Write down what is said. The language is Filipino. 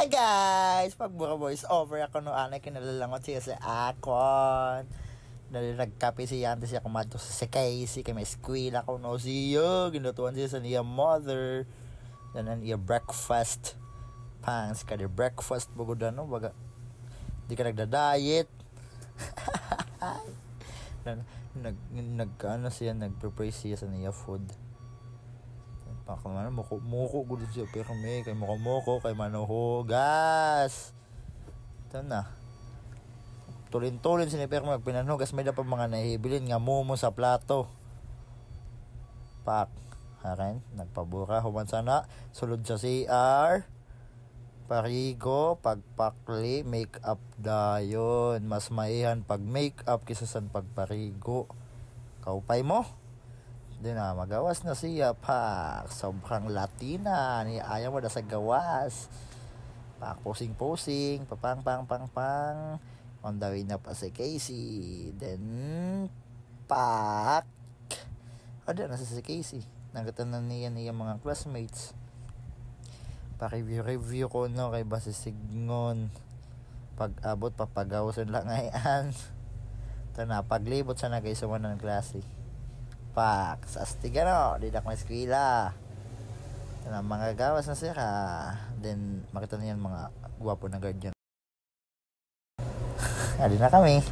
Hi guys! Pag mura voice over ako no anay kinalalangot siya sa akon. Dahil nagkape siya antes siya kumadto sa Casey kay may squeal ako no siya. Ginutuan siya sa niya mother. Dan iya breakfast. Pangs ka di breakfast bugod no baga. Di ka nagda-diet. Nag siya nagprepare siya sa niya food. Pakamana muko gud siya pero may kay muko kay manuhugas. Ito na. Tulin-tulin sini pero magpinanhugas may dapat mga nahibilin nga mumo sa plato. Pak. Haran nagpabura human sana sulod sa CR. Parigo, pagpakli, make up dayon. Mas maihan pag make up kaysa sa pagparigo. Kaupay mo? Di na magawas na siya pak. Sobrang Latina ni ayaw mo na sa gawas. Pak posing papang on the way na pa si Casey. Then pak ada na si Casey. Nagatanan niya mga classmates. Pa-review ko no kay base signon. Pag abot papagawasan lang ngayon. Ito na paglibot sa nagay sa ng klase. Pak, sa astiga no, di na ko eskwela. Na mga gawas na siya. Then, makita niyan mga guwapo na guardian. Adi na kami.